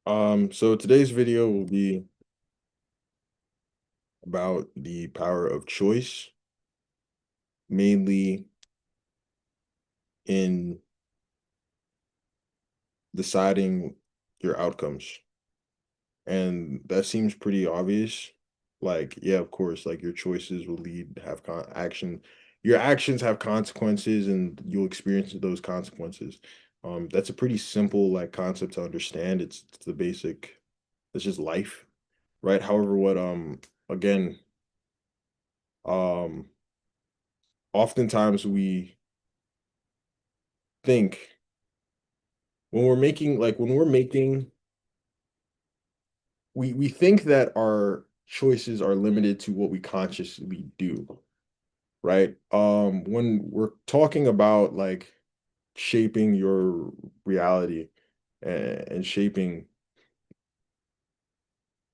So today's video will be about the power of choice, mainly in deciding your outcomes. And that seems pretty obvious. Like, yeah, of course, like your choices will lead have con action. Your actions have consequences and you'll experience those consequences. That's a pretty simple like concept to understand. It's the basic, it's just life, right? However, what again, um oftentimes we think when we're making we think that our choices are limited to what we consciously do, right? When we're talking about like shaping your reality and shaping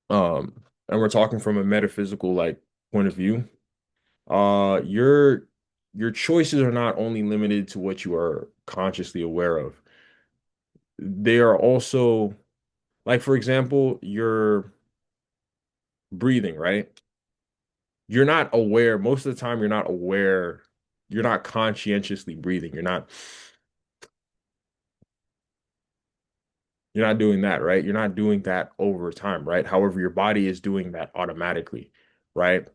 um and we're talking from a metaphysical like point of view, uh your your choices are not only limited to what you are consciously aware of. They are also like, for example, your breathing, right? You're not aware, most of the time, you're not aware, you're not conscientiously breathing. You're not doing that, right? You're not doing that over time, right? However, your body is doing that automatically, right?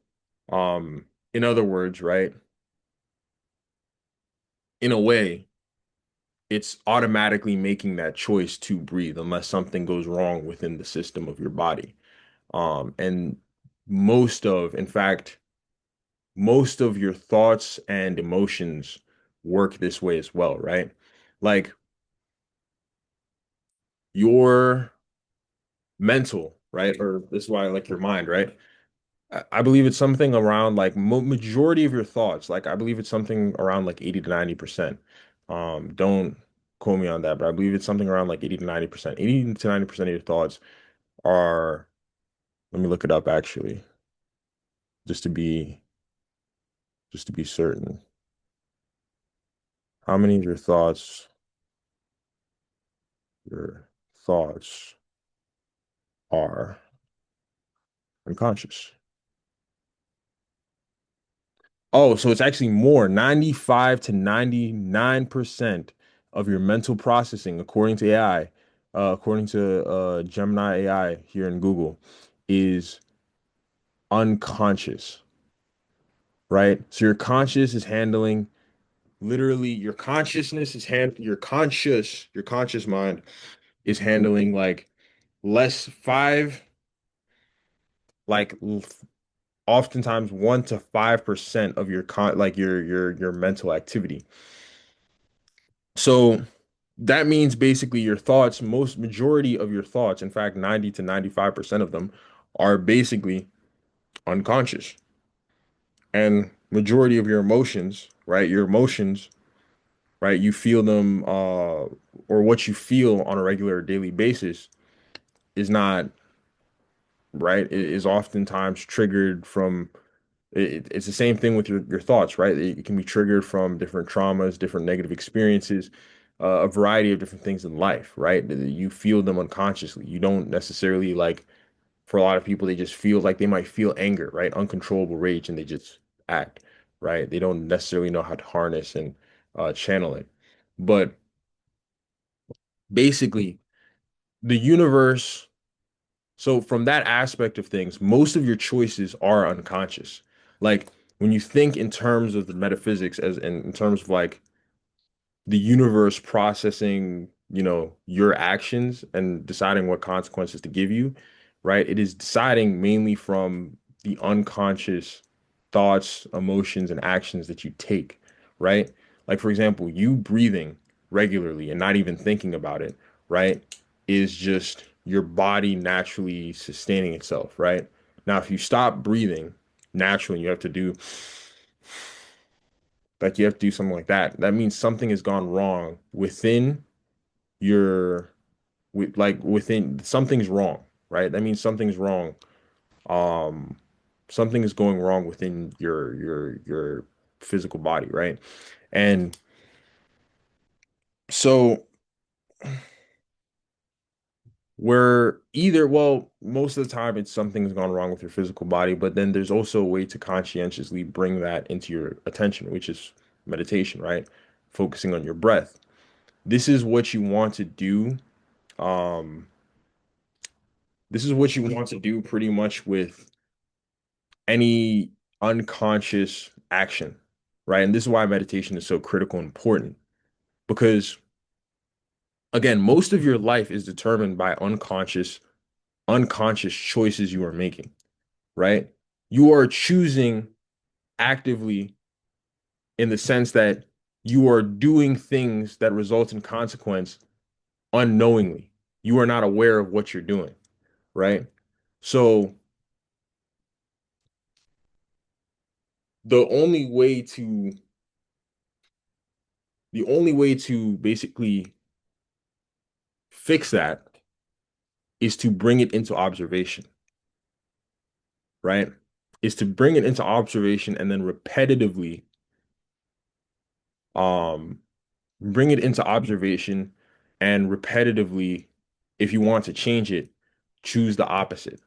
In other words, right? In a way, it's automatically making that choice to breathe unless something goes wrong within the system of your body. And in fact, most of your thoughts and emotions work this way as well, right? Like your mental, right? Or this is why I like your mind, right? I believe it's something around like mo majority of your thoughts. Like I believe it's something around like 80 to 90%. Don't quote me on that, but I believe it's something around like 80 to 90%. 80 to 90% of your thoughts are, let me look it up actually, just to be just to be certain. How many of your thoughts are unconscious? Oh, so it's actually more, 95 to 99% of your mental processing, according to AI, according to Gemini AI here in Google, is unconscious, right? So your conscious is handling literally your consciousness is your conscious mind is handling like less five, like oftentimes 1 to 5% of your mental activity. So that means basically your thoughts, most majority of your thoughts, in fact, 90 to 95% of them are basically unconscious. And majority of your emotions, right? Your emotions, right? You feel them, or what you feel on a regular daily basis is not, right? It is oftentimes triggered from it's the same thing with your thoughts, right? It can be triggered from different traumas, different negative experiences, a variety of different things in life, right? You feel them unconsciously. You don't necessarily like, for a lot of people, they just feel like they might feel anger, right? Uncontrollable rage, and they just act, right? They don't necessarily know how to harness and channel it. But basically, the universe. So from that aspect of things, most of your choices are unconscious. Like when you think in terms of the metaphysics as in terms of like the universe processing, your actions and deciding what consequences to give you, right? It is deciding mainly from the unconscious thoughts, emotions, and actions that you take, right? Like, for example, you breathing regularly and not even thinking about it, right, is just your body naturally sustaining itself, right? Now, if you stop breathing naturally, you have to do you have to do something like that. That means something has gone wrong within your within something's wrong, right? That means something's wrong. Um, Something is going wrong within your physical body, right? And so where either, well, most of the time it's something's gone wrong with your physical body, but then there's also a way to conscientiously bring that into your attention, which is meditation, right? Focusing on your breath. This is what you want to do. Um, this is what you want to do pretty much with any unconscious action, right? And this is why meditation is so critical and important because again, most of your life is determined by unconscious choices you are making, right? You are choosing actively in the sense that you are doing things that result in consequence unknowingly. You are not aware of what you're doing, right? So the only way to the only way to basically fix that is to bring it into observation, right? Is to bring it into observation and then repetitively um bring it into observation and repetitively, if you want to change it, choose the opposite,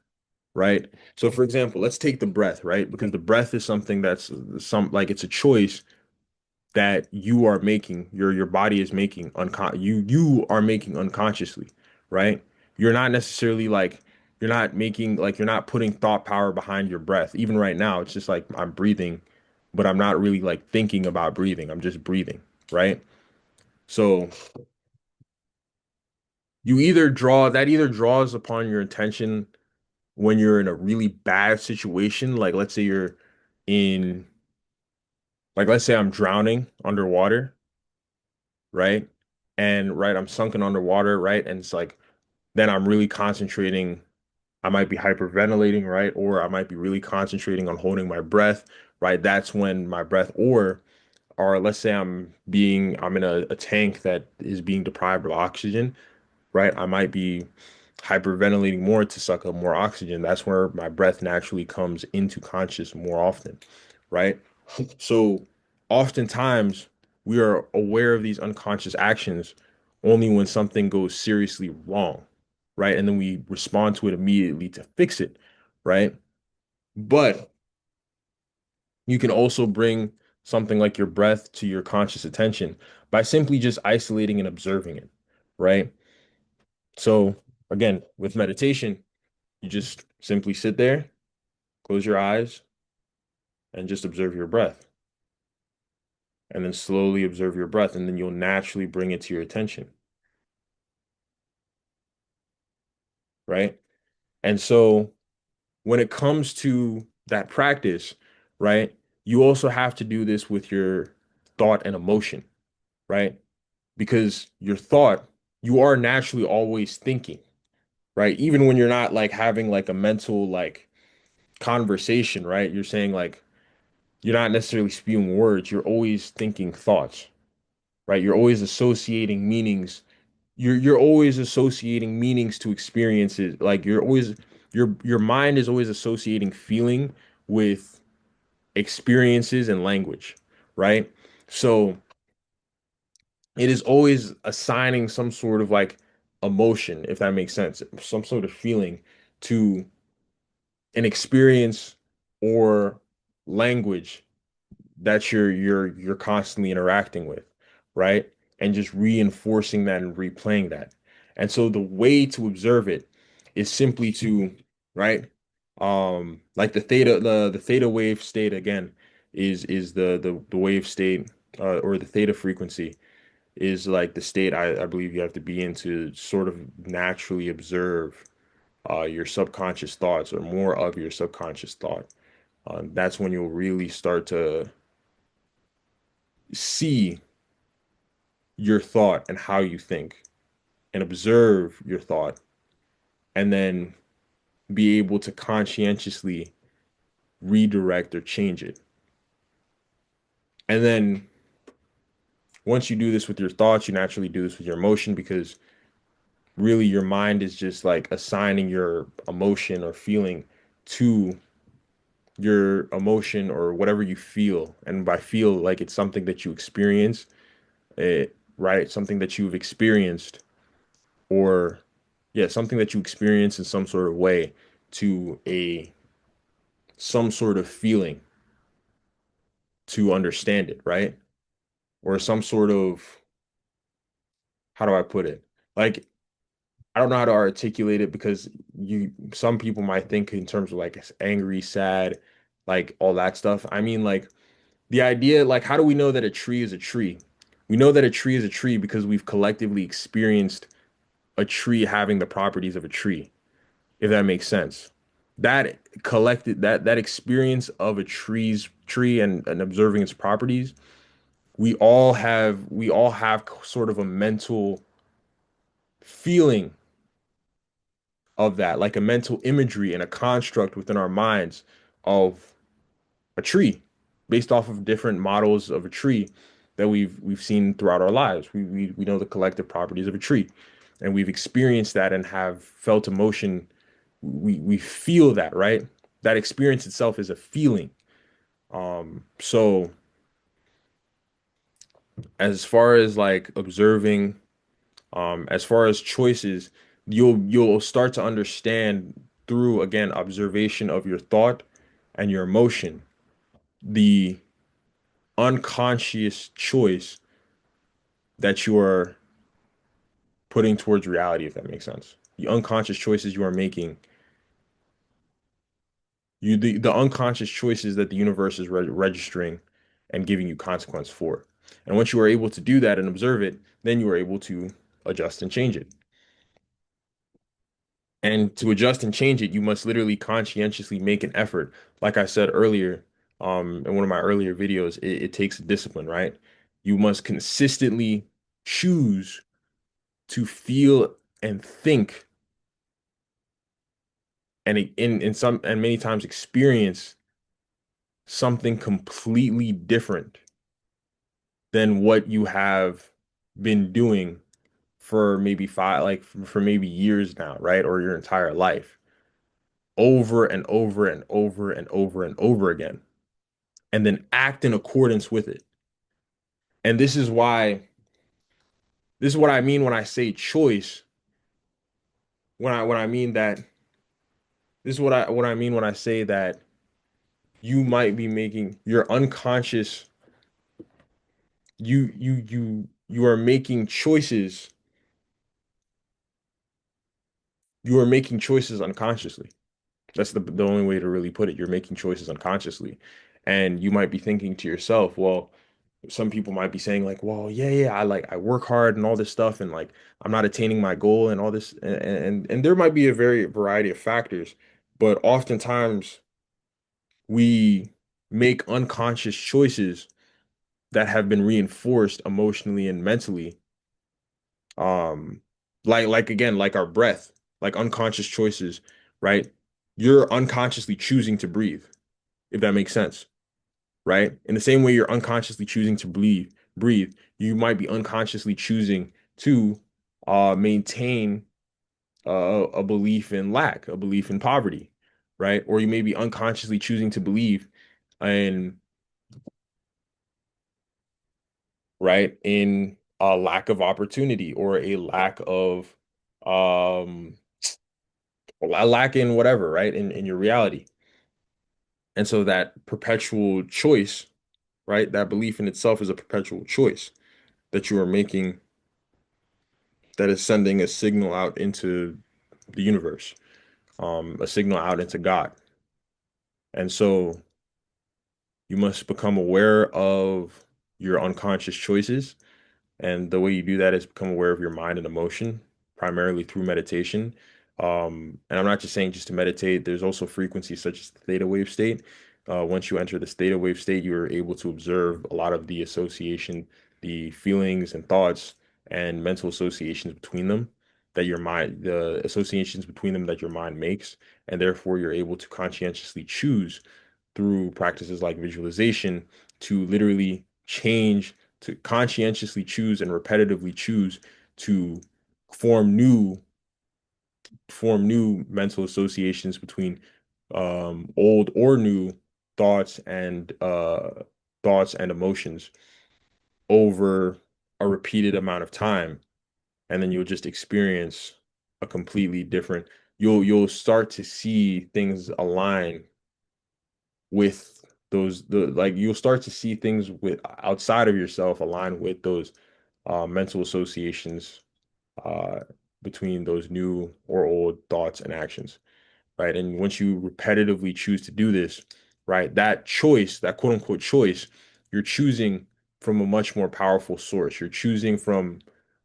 right? So for example, let's take the breath, right? Because the breath is something that's some like it's a choice that you are making, your body is making you are making unconsciously, right? You're not necessarily like you're not making like you're not putting thought power behind your breath. Even right now, it's just like I'm breathing, but I'm not really like thinking about breathing. I'm just breathing, right? So you either draws upon your attention when you're in a really bad situation, like let's say you're in like let's say I'm drowning underwater, right? And right, I'm sunken underwater, right? And it's like then I'm really concentrating. I might be hyperventilating, right? Or I might be really concentrating on holding my breath, right? That's when my breath, or let's say I'm in a tank that is being deprived of oxygen, right? I might be hyperventilating more to suck up more oxygen. That's where my breath naturally comes into conscious more often, right? So oftentimes we are aware of these unconscious actions only when something goes seriously wrong, right? And then we respond to it immediately to fix it, right? But you can also bring something like your breath to your conscious attention by simply just isolating and observing it, right? So again, with meditation, you just simply sit there, close your eyes, and just observe your breath. And then slowly observe your breath, and then you'll naturally bring it to your attention, right? And so when it comes to that practice, right, you also have to do this with your thought and emotion, right? Because your thought, you are naturally always thinking, right? Even when you're not like having like a mental like conversation, right? You're saying like, you're not necessarily spewing words, you're always thinking thoughts, right? You're always associating meanings. You're always associating meanings to experiences. Like you're always your mind is always associating feeling with experiences and language, right? So it is always assigning some sort of like emotion, if that makes sense, some sort of feeling to an experience or language that you're constantly interacting with, right? And just reinforcing that and replaying that. And so the way to observe it is simply to, right? Like the theta wave state again is the wave state or the theta frequency is like the state I believe you have to be in to sort of naturally observe your subconscious thoughts or more of your subconscious thought. That's when you'll really start to see your thought and how you think and observe your thought and then be able to conscientiously redirect or change it. And then once you do this with your thoughts, you naturally do this with your emotion because really your mind is just like assigning your emotion or feeling to your emotion or whatever you feel. And by feel, like it's something that you experience, right? Something that you've experienced or Yeah, something that you experience in some sort of way to a some sort of feeling to understand it, right? Or some sort of, how do I put it? Like, I don't know how to articulate it because some people might think in terms of like angry, sad, like all that stuff. I mean, like the idea, like, how do we know that a tree is a tree? We know that a tree is a tree because we've collectively experienced a tree having the properties of a tree, if that makes sense. That that experience of a tree and observing its properties, we all have sort of a mental feeling of that, like a mental imagery and a construct within our minds of a tree based off of different models of a tree that we've seen throughout our lives. We know the collective properties of a tree, and we've experienced that and have felt emotion. We feel that, right? That experience itself is a feeling. So as far as like observing, as far as choices, you'll start to understand through again observation of your thought and your emotion, the unconscious choice that you are putting towards reality, if that makes sense. The unconscious choices you are making, the unconscious choices that the universe is registering and giving you consequence for. And once you are able to do that and observe it, then you are able to adjust and change it. And to adjust and change it, you must literally conscientiously make an effort. Like I said earlier, in one of my earlier videos, it takes discipline, right? You must consistently choose to feel and think and in some and many times experience something completely different than what you have been doing for maybe five, like for maybe years now, right? Or your entire life, over and over and over and over and over again, and then act in accordance with it. And this is what I mean when I say choice. When I mean that, this is what I mean when I say that you might be making your unconscious, you are making choices. You are making choices unconsciously. That's the only way to really put it. You're making choices unconsciously. And you might be thinking to yourself, well, some people might be saying like, well, yeah, I work hard and all this stuff and like I'm not attaining my goal and all this and there might be a very variety of factors, but oftentimes we make unconscious choices that have been reinforced emotionally and mentally. Um like again, like our breath, like unconscious choices, right? You're unconsciously choosing to breathe, if that makes sense, right? In the same way you're unconsciously choosing to breathe, you might be unconsciously choosing to maintain a belief in lack, a belief in poverty, right? Or you may be unconsciously choosing to believe in, right, in a lack of opportunity or a lack of um a lack in whatever, right? In your reality. And so that perpetual choice, right? That belief in itself is a perpetual choice that you are making that is sending a signal out into the universe, a signal out into God. And so you must become aware of your unconscious choices. And the way you do that is become aware of your mind and emotion, primarily through meditation. And I'm not just saying just to meditate, there's also frequencies such as the theta wave state. Once you enter this theta wave state, you're able to observe a lot of the association, the feelings and thoughts and mental associations between them that your mind, the associations between them that your mind makes. And therefore, you're able to conscientiously choose through practices like visualization to literally change, to conscientiously choose and repetitively choose to form new form new mental associations between old or new thoughts and thoughts and emotions over a repeated amount of time, and then you'll just experience. a completely different, you'll start to see things align with the like you'll start to see things with outside of yourself align with those mental associations uh between those new or old thoughts and actions, right? And once you repetitively choose to do this, right, that choice, that quote unquote choice, you're choosing from a much more powerful source.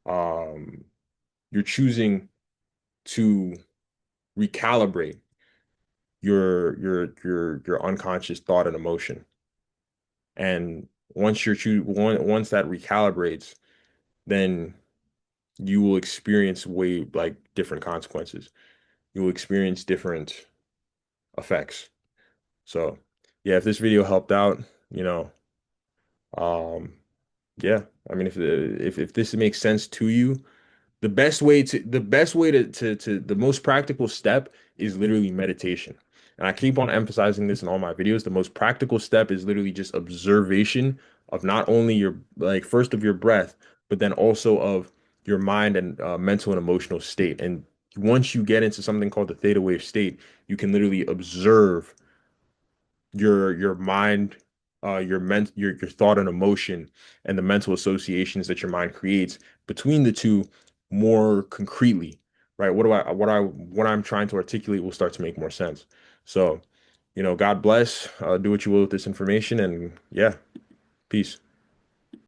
Um you're choosing to recalibrate your unconscious thought and emotion. And once that recalibrates, then you will experience way like different consequences. You will experience different effects. So yeah, if this video helped out, you know, um, yeah, I mean, if this makes sense to you, the most practical step is literally meditation. And I keep on emphasizing this in all my videos. The most practical step is literally just observation of not only your like first of your breath, but then also of your mind and mental and emotional state. And once you get into something called the theta wave state, you can literally observe your mind, your thought and emotion, and the mental associations that your mind creates between the two more concretely, right? What I'm trying to articulate will start to make more sense. So, God bless. Do what you will with this information, and yeah, peace.